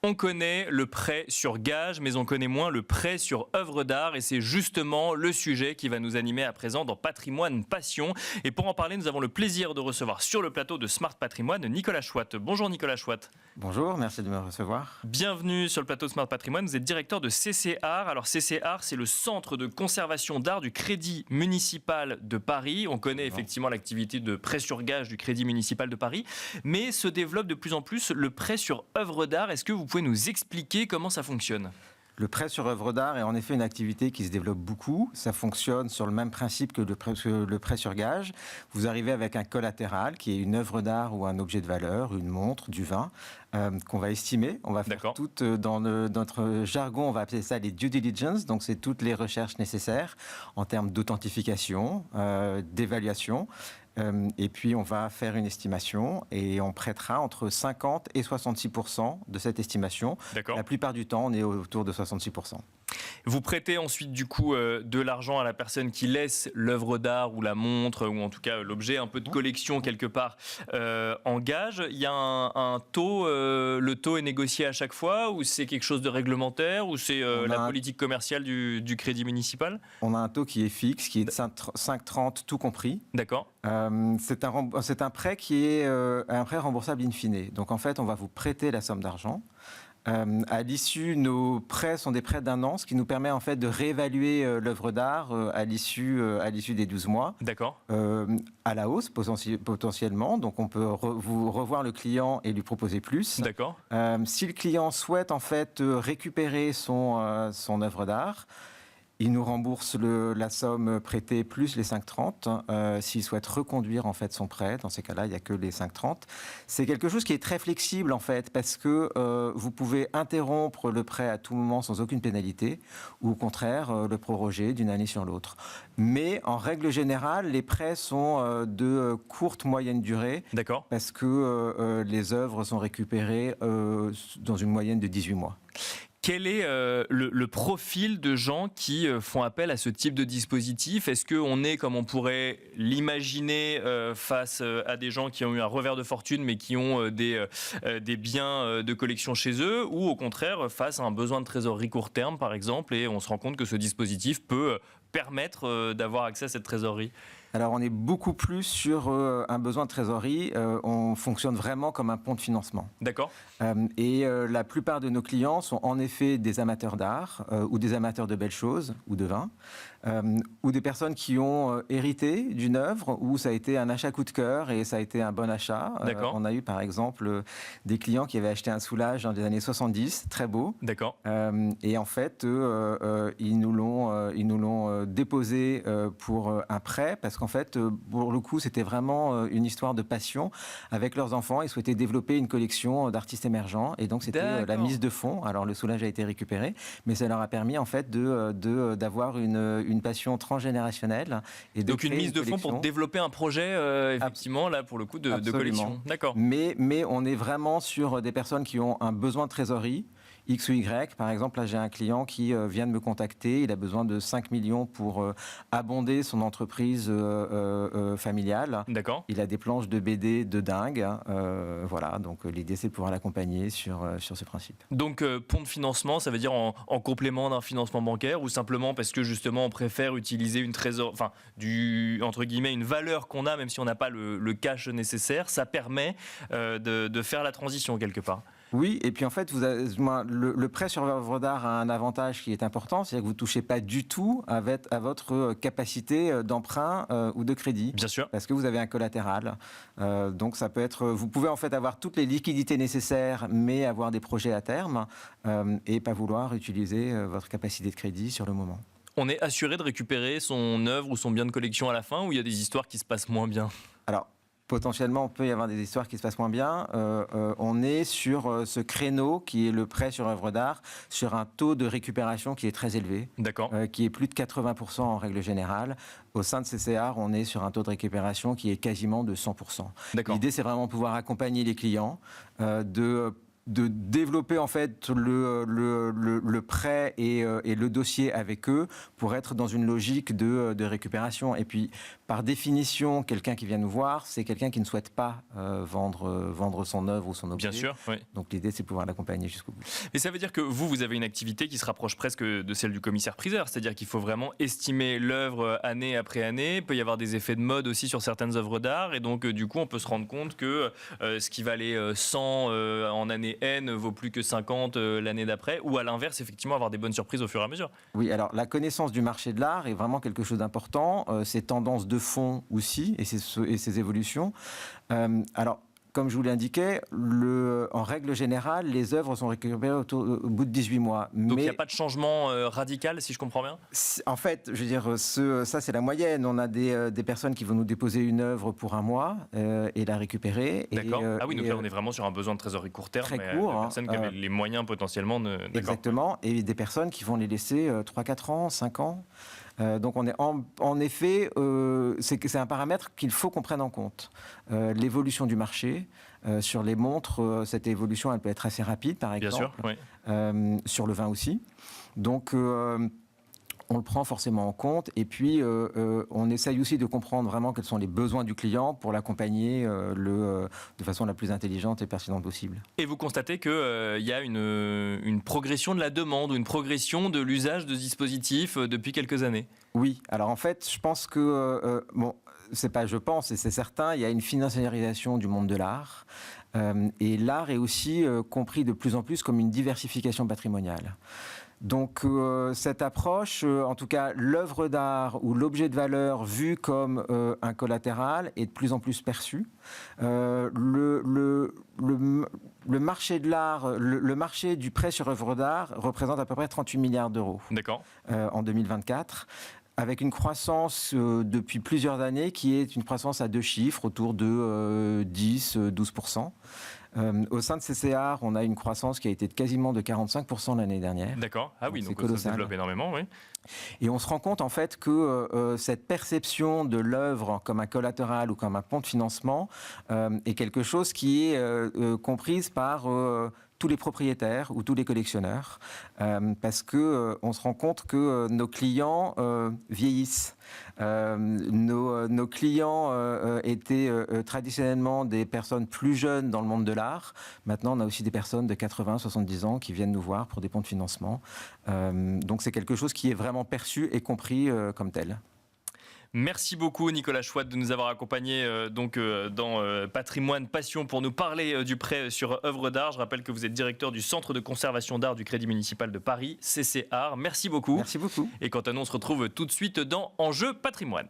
On connaît le prêt sur gage, mais on connaît moins le prêt sur œuvre d'art. Et c'est justement le sujet qui va nous animer à présent dans Patrimoine Passion. Et pour en parler, nous avons le plaisir de recevoir sur le plateau de Smart Patrimoine Nicolas Chouat. Bonjour Nicolas Chouat. Bonjour, merci de me recevoir. Bienvenue sur le plateau de Smart Patrimoine. Vous êtes directeur de CC Art. Alors CC Art, c'est le centre de conservation d'art du Crédit Municipal de Paris. On connaît effectivement l'activité de prêt sur gage du Crédit Municipal de Paris. Mais se développe de plus en plus le prêt sur œuvre d'art. Est-ce que vous pouvez nous expliquer comment ça fonctionne ? Le prêt sur œuvre d'art est en effet une activité qui se développe beaucoup. Ça fonctionne sur le même principe que le prêt sur gage. Vous arrivez avec un collatéral qui est une œuvre d'art ou un objet de valeur, une montre, du vin, qu'on va estimer. On va faire toutes, dans notre jargon, on va appeler ça les due diligence. Donc c'est toutes les recherches nécessaires en termes d'authentification, d'évaluation. Et puis on va faire une estimation et on prêtera entre 50 et 66% de cette estimation. La plupart du temps, on est autour de 66%. Vous prêtez ensuite du coup de l'argent à la personne qui laisse l'œuvre d'art ou la montre ou en tout cas l'objet un peu de collection quelque part en gage. Il y a un taux, le taux est négocié à chaque fois ou c'est quelque chose de réglementaire ou c'est la politique commerciale du Crédit Municipal ? On a un taux qui est fixe, qui est de 5,30 tout compris. D'accord. C'est un prêt qui est un prêt remboursable in fine. Donc en fait, on va vous prêter la somme d'argent. À l'issue, nos prêts sont des prêts d'1 an, ce qui nous permet en fait de réévaluer l'œuvre d'art à l'issue des 12 mois. D'accord. À la hausse potentiellement, donc on peut vous revoir le client et lui proposer plus. D'accord. Si le client souhaite en fait récupérer son œuvre d'art, il nous rembourse la somme prêtée plus les 5,30. S'il souhaite reconduire en fait son prêt, dans ces cas-là, il n'y a que les 5,30. C'est quelque chose qui est très flexible en fait, parce que vous pouvez interrompre le prêt à tout moment sans aucune pénalité, ou au contraire le proroger d'une année sur l'autre. Mais en règle générale, les prêts sont de courte moyenne durée. D'accord. Parce que les œuvres sont récupérées dans une moyenne de 18 mois. Quel est le profil de gens qui font appel à ce type de dispositif ? Est-ce qu'on est, comme on pourrait l'imaginer, face à des gens qui ont eu un revers de fortune mais qui ont des biens de collection chez eux, ou au contraire face à un besoin de trésorerie court terme par exemple, et on se rend compte que ce dispositif peut permettre d'avoir accès à cette trésorerie ? Alors, on est beaucoup plus sur un besoin de trésorerie. On fonctionne vraiment comme un pont de financement. D'accord. Et la plupart de nos clients sont en effet des amateurs d'art ou des amateurs de belles choses ou de vin, ou des personnes qui ont hérité d'une œuvre où ça a été un achat coup de cœur et ça a été un bon achat. On a eu par exemple des clients qui avaient acheté un soulage dans les années 70, très beau. D'accord. Et en fait, ils nous l'ont déposé pour un prêt parce qu'en fait, pour le coup, c'était vraiment une histoire de passion avec leurs enfants. Ils souhaitaient développer une collection d'artistes émergents et donc c'était la mise de fonds. Alors le soulage a été récupéré, mais ça leur a permis en fait d'avoir une passion transgénérationnelle. Et donc une mise de fonds pour développer un projet, effectivement, là pour le coup de collection. D'accord. Mais on est vraiment sur des personnes qui ont un besoin de trésorerie. X ou Y. Par exemple, là, j'ai un client qui vient de me contacter. Il a besoin de 5 millions pour abonder son entreprise familiale. D'accord. Il a des planches de BD de dingue. Voilà, donc l'idée, c'est de pouvoir l'accompagner sur ce principe. Donc, pont de financement, ça veut dire en complément d'un financement bancaire ou simplement parce que, justement, on préfère utiliser une entre guillemets, une valeur qu'on a, même si on n'a pas le cash nécessaire. Ça permet de faire la transition quelque part. Oui, et puis en fait, le prêt sur œuvre d'art a un avantage qui est important, c'est-à-dire que vous ne touchez pas du tout à votre capacité d'emprunt ou de crédit. Bien sûr. Parce que vous avez un collatéral. Donc ça peut être, vous pouvez en fait avoir toutes les liquidités nécessaires, mais avoir des projets à terme et pas vouloir utiliser votre capacité de crédit sur le moment. On est assuré de récupérer son œuvre ou son bien de collection à la fin, ou il y a des histoires qui se passent moins bien ? Alors, potentiellement, on peut y avoir des histoires qui se passent moins bien. On est sur ce créneau qui est le prêt sur œuvre d'art, sur un taux de récupération qui est très élevé. D'accord. Qui est plus de 80% en règle générale. Au sein de CC Art, on est sur un taux de récupération qui est quasiment de 100%. D'accord. L'idée, c'est vraiment pouvoir accompagner les clients, de de développer en fait le prêt et le dossier avec eux pour être dans une logique de récupération. Et puis, par définition, quelqu'un qui vient nous voir, c'est quelqu'un qui ne souhaite pas vendre son œuvre ou son objet. Bien sûr, oui. Donc l'idée, c'est de pouvoir l'accompagner jusqu'au bout. Et ça veut dire que vous avez une activité qui se rapproche presque de celle du commissaire-priseur, c'est-à-dire qu'il faut vraiment estimer l'œuvre année après année. Il peut y avoir des effets de mode aussi sur certaines œuvres d'art, et donc du coup, on peut se rendre compte que ce qui valait 100 en année N vaut plus que 50 l'année d'après, ou à l'inverse, effectivement, avoir des bonnes surprises au fur et à mesure. Oui, alors la connaissance du marché de l'art est vraiment quelque chose d'important. Ces tendances de fond aussi, et ces évolutions. Alors, comme je vous l'indiquais, en règle générale, les œuvres sont récupérées au bout de 18 mois. Donc il n'y a pas de changement radical, si je comprends bien ? En fait, je veux dire, ça c'est la moyenne. On a des personnes qui vont nous déposer une œuvre pour un mois et la récupérer. D'accord. Ah oui, donc là on est vraiment sur un besoin de trésorerie court terme. Très mais court. De personnes qui avaient les moyens potentiellement de... Exactement. Et des personnes qui vont les laisser 3-4 ans, 5 ans. Donc on est en effet, c'est un paramètre qu'il faut qu'on prenne en compte. L'évolution du marché, sur les montres, cette évolution elle peut être assez rapide par exemple. Bien sûr, oui. Sur le vin aussi. Donc on le prend forcément en compte et puis on essaye aussi de comprendre vraiment quels sont les besoins du client pour l'accompagner de façon la plus intelligente et pertinente possible. Et vous constatez qu'il y a une progression de la demande ou une progression de l'usage de ce dispositif depuis quelques années ? Oui, alors en fait je pense que, c'est pas je pense et c'est certain, il y a une financiarisation du monde de l'art et l'art est aussi compris de plus en plus comme une diversification patrimoniale. Donc cette approche, en tout cas l'œuvre d'art ou l'objet de valeur vu comme un collatéral est de plus en plus perçu. Le marché de l'art, le marché du prêt sur œuvre d'art représente à peu près 38 milliards d'euros. D'accord. En 2024. Avec une croissance depuis plusieurs années qui est une croissance à 2 chiffres, autour de 10-12%. Au sein de CCAR, on a une croissance qui a été quasiment de 45% l'année dernière. D'accord. Ah oui, donc colossal. Ça se développe énormément, oui. Et on se rend compte en fait que cette perception de l'œuvre comme un collatéral ou comme un pont de financement est quelque chose qui est comprise par tous les propriétaires ou tous les collectionneurs, parce que on se rend compte que nos clients vieillissent. Nos clients étaient traditionnellement des personnes plus jeunes dans le monde de l'art. Maintenant, on a aussi des personnes de 80-70 ans qui viennent nous voir pour des ponts de financement. Donc c'est quelque chose qui est vraiment perçu et compris comme tel. Merci beaucoup Nicolas Chouat de nous avoir accompagnés dans Patrimoine Passion pour nous parler du prêt sur œuvres d'art. Je rappelle que vous êtes directeur du Centre de conservation d'art du Crédit municipal de Paris, CCAR. Merci beaucoup. Merci beaucoup. Et quant à nous, on se retrouve tout de suite dans Enjeu Patrimoine.